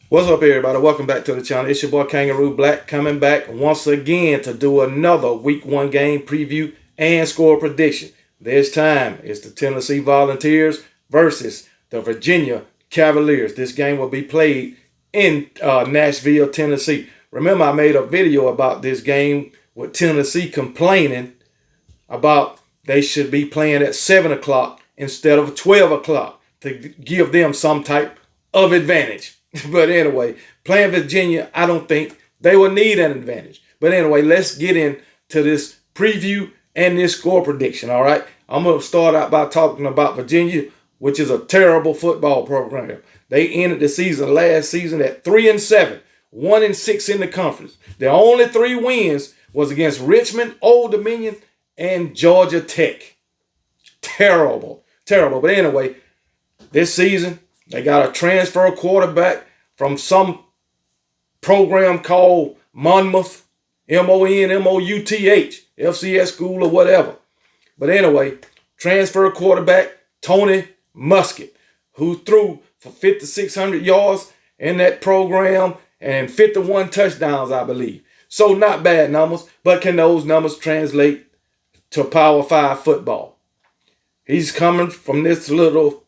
What's up, everybody? Welcome back to the channel. It's your boy Kangaroo Black coming back once again to do another Week 1 game preview and score prediction. This time, it's the Tennessee Volunteers versus the Virginia Cavaliers. This game will be played in Nashville, Tennessee. Remember, I made a video about this game with Tennessee complaining about they should be playing at 7 o'clock instead of 12 o'clock to give them some type of advantage. But anyway, playing Virginia, I don't think they will need an advantage. But anyway, let's get into this preview and this score prediction, all right? I'm going to start out by talking about Virginia, which is a terrible football program. They ended the season last season at 3-7, 1-6 in the conference. Their only 3 wins was against Richmond, Old Dominion, and Georgia Tech. Terrible. But anyway, this season, they got a transfer quarterback from some program called Monmouth, Monmouth, FCS school or whatever. But anyway, transfer quarterback Tony Muskett, who threw for 5,600 yards in that program and 51 touchdowns, I believe. So not bad numbers, but can those numbers translate to Power 5 football? He's coming from this little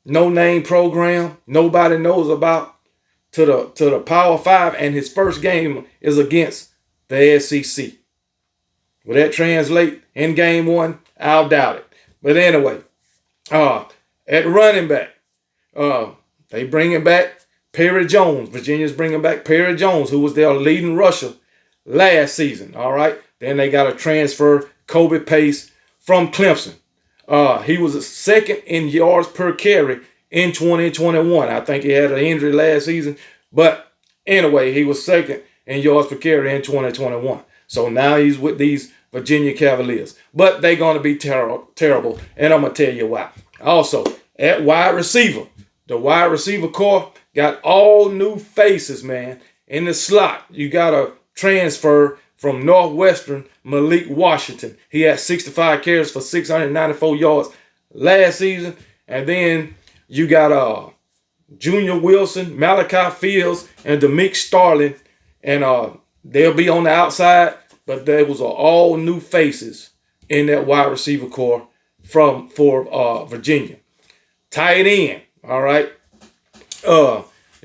no-name program nobody knows about to the Power 5, and his first game is against the SEC. Will that translate in game 1? I'll doubt it. But anyway, at running back, they bringing back Perry Jones. Virginia's bringing back Perry Jones, who was their leading rusher last season. All right. Then they got a transfer, Kobe Pace from Clemson. He was a second in yards per carry in 2021. I think he had an injury last season. But anyway, he was second in yards per carry in 2021. So now he's with these Virginia Cavaliers. But they're going to be terrible. And I'm going to tell you why. Also, at wide receiver, the wide receiver core got all new faces, man. In the slot, you got a transfer from Northwestern, Malik Washington. He had 65 carries for 694 yards last season. And then you got Junior Wilson, Malachi Fields, and Demick Starling. And they'll be on the outside. But there was all new faces in that wide receiver core for Virginia. Tight end, all right.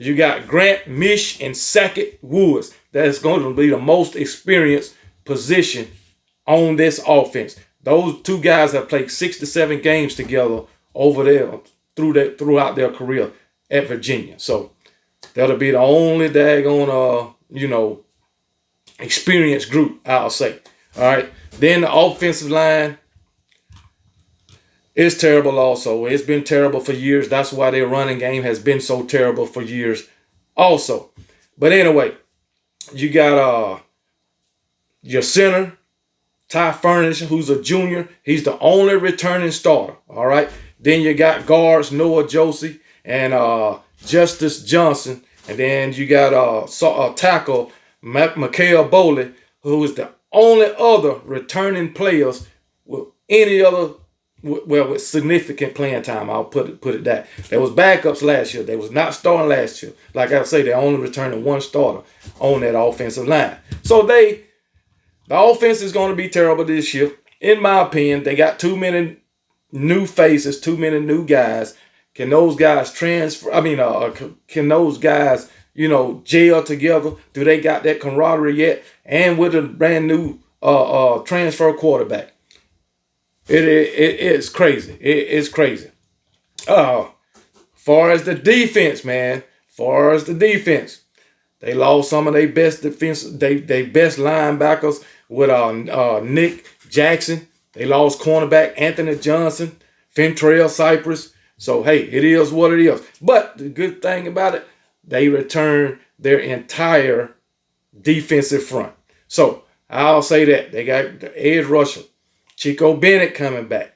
You got Grant Mish and Sackett Woods. That's going to be the most experienced position on this offense. Those 2 guys have played 6 to 7 games together over there throughout their career at Virginia. So that'll be the only daggone experienced group, I'll say. All right. Then the offensive line is terrible also. It's been terrible for years. That's why their running game has been so terrible for years also. But anyway, you got your center, Ty Furnish, who's a junior. He's the only returning starter. All right. Then you got guards Noah Josie and Justice Johnson. And then you got a tackle, Mikael Boley, who is the only other returning players with any other, with significant playing time. I'll put it that. There was backups last year. They was not starting last year. Like I say, they only returning 1 starter on that offensive line. So the offense is going to be terrible this year. In my opinion, they got too many new faces, too many new guys. Can those guys transfer? Can those guys, gel together? Do they got that camaraderie yet? And with a brand new transfer quarterback. It's crazy. It's crazy. Far as the defense, man. They lost some of their best defense, they best linebackers with Nick Jackson. They lost cornerback Anthony Johnson, Fentrell Cypress. So hey, it is what it is. But the good thing about it, they returned their entire defensive front. So I'll say that they got the edge rusher. Chico Bennett coming back.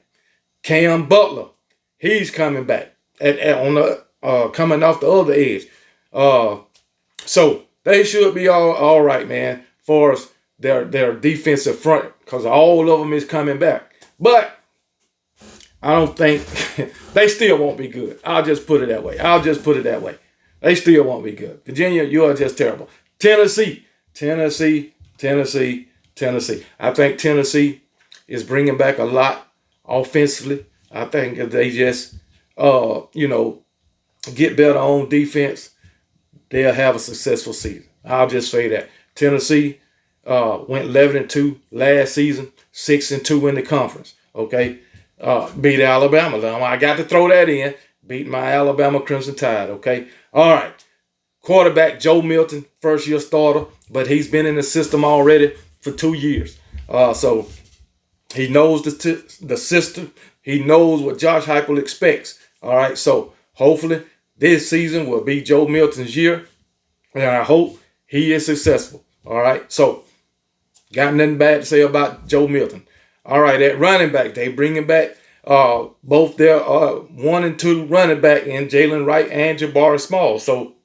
Cam Butler, he's coming back coming off the other edge. So they should be all right, man, for their defensive front, because all of them is coming back. But I don't think they still won't be good. I'll just put it that way. They still won't be good. Virginia, you are just terrible. Tennessee, Tennessee, Tennessee, Tennessee. I think Tennessee is bringing back a lot offensively. I think if they just, get better on defense, they'll have a successful season. I'll just say that. Tennessee went 11-2 last season, 6-2 in the conference. Okay, beat Alabama. I got to throw that in. Beat my Alabama Crimson Tide. Okay, all right. Quarterback Joe Milton, first year starter, but he's been in the system already for 2 years. So he knows the system. He knows what Josh Heupel expects. All right, so hopefully this season will be Joe Milton's year, and I hope he is successful. All right, so got nothing bad to say about Joe Milton. All right, at running back, they bringing back both their 1 and 2 running back in Jalen Wright and Jabari Small. So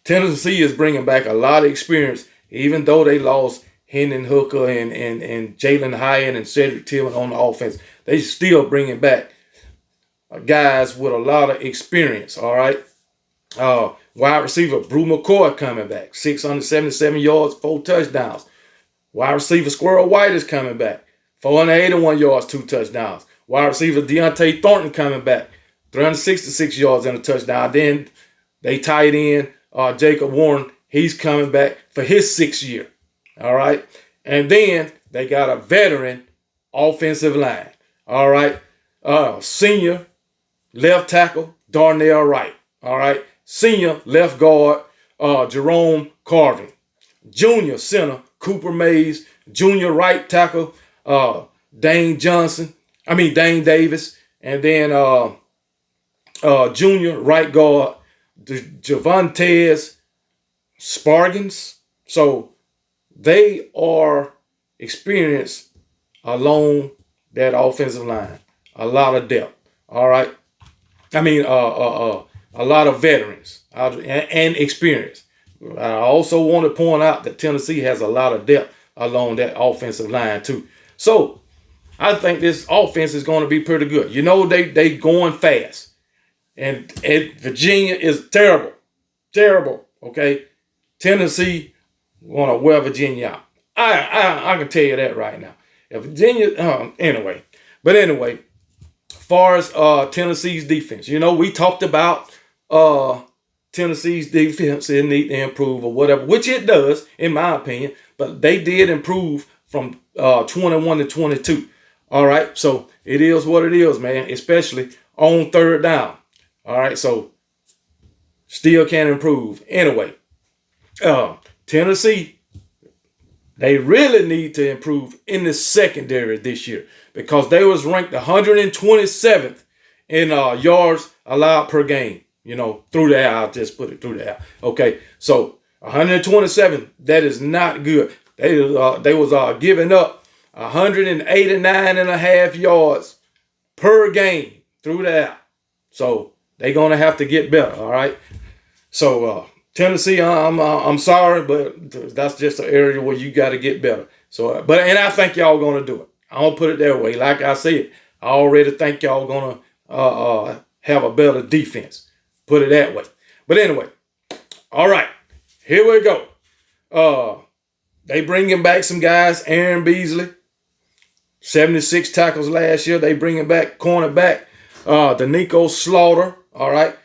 Tennessee is bringing back a lot of experience, even though they lost Hendon Hooker and Jalen Hyatt and Cedric Tillman on the offense. They still bringing back guys with a lot of experience, all right? Wide receiver Brew McCoy coming back, 677 yards, 4 touchdowns. Wide receiver Squirrel White is coming back, 481 yards, 2 touchdowns. Wide receiver Deontay Thornton coming back, 366 yards and a touchdown. Then they tied in Jacob Warren. He's coming back for his 6th year, all right? And then they got a veteran offensive line, all right? Senior left tackle Darnell Wright, all right? Senior left guard Jerome Carvin. Junior center Cooper Mays. Junior right tackle Dane Davis. And then junior right guard Javontes Spargins. So they are experienced along that offensive line. A lot of depth. All right. A lot of veterans and experience. I also want to point out that Tennessee has a lot of depth along that offensive line too. So I think this offense is going to be pretty good. You know, they going fast. And Virginia is terrible. Terrible. Okay. Tennessee want to wear Virginia out. I can tell you that right now. If Virginia, anyway. But anyway, as far as Tennessee's defense, you know, we talked about Tennessee's defense, it need to improve or whatever, which it does, in my opinion. But they did improve from 21 to 22. All right, so it is what it is, man, especially on 3rd down. All right, so still can improve. Anyway, Tennessee, they really need to improve in the secondary this year because they was ranked 127th in yards allowed per game. You know, through the air. I'll just put it through the air. Okay, so 127, that is not good. They was giving up 189.5 yards per game through the air. So they're gonna have to get better. All right. So Tennessee, I'm sorry, but that's just an area where you got to get better. So, and I think y'all gonna do it. I'm gonna put it that way. Like I said, I already think y'all gonna have a better defense. Put it that way. But anyway, all right, here we go. They bringing back some guys. Aaron Beasley, 76 tackles last year. They bringing back cornerback Danico Slaughter. All right.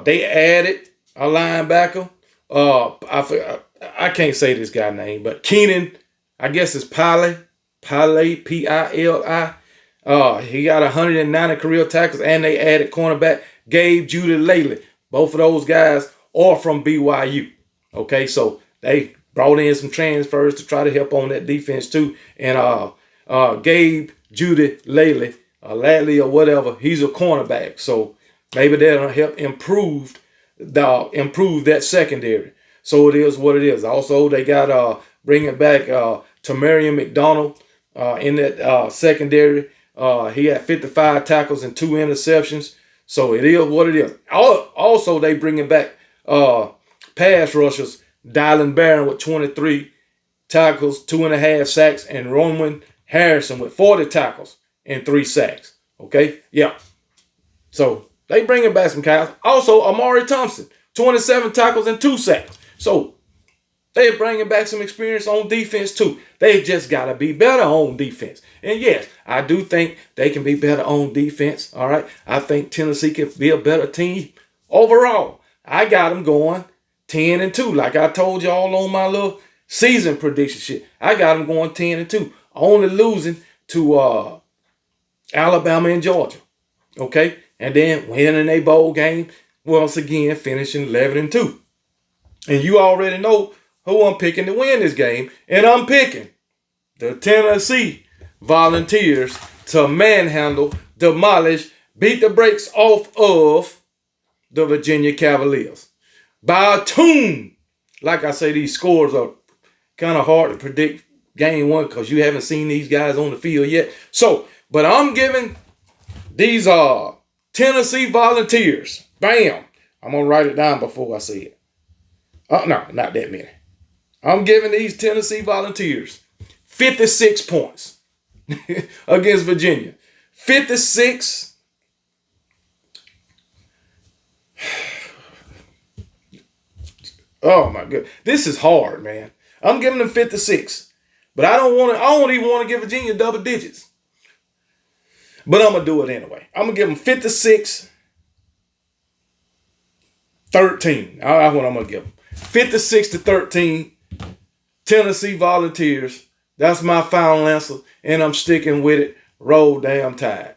They added a linebacker. I can't say this guy's name, but Keenan, I guess it's Pili, Pili. He got 190 career tackles, and they added cornerback Gabe Judy-Laley. Both of those guys are from BYU. Okay, so they brought in some transfers to try to help on that defense too. And Gabe Judy-Laley, Ladley or whatever, he's a cornerback. So maybe that'll help improve that secondary. So it is what it is. Also, they got bringing back Tamarion McDonald in that secondary. He had 55 tackles and 2 interceptions. So it is what it is. Also, they bringing back pass rushers, Dylan Barron with 23 tackles, 2.5 sacks, and Roman Harrison with 40 tackles and 3 sacks. Okay? Yeah. So they bringing back some guys. Also, Amari Thompson, 27 tackles, and 2 sacks. So they're bringing back some experience on defense too. They just got to be better on defense. And yes, I do think they can be better on defense. All right. I think Tennessee can be a better team overall. I got them going 10-2. Like I told y'all on my little season prediction shit. I got them going 10-2. Only losing to Alabama and Georgia. Okay. And then winning a bowl game. Once again, finishing 11-2. And you already know who I'm picking to win this game. And I'm picking the Tennessee Volunteers to manhandle, demolish, beat the brakes off of the Virginia Cavaliers. By a tune. Like I say, these scores are kind of hard to predict game one because you haven't seen these guys on the field yet. So, but I'm giving these Tennessee Volunteers. Bam. I'm going to write it down before I say it. No, not that many. I'm giving these Tennessee Volunteers 56 points against Virginia. 56. Oh my God. This is hard, man. I'm giving them 56. But I don't even want to give Virginia double digits. But I'm going to do it anyway. I'm going to give them 56-13. That's what I'm going to give them. 56-13. Tennessee Volunteers. That's my final answer. And I'm sticking with it. Roll damn Tide.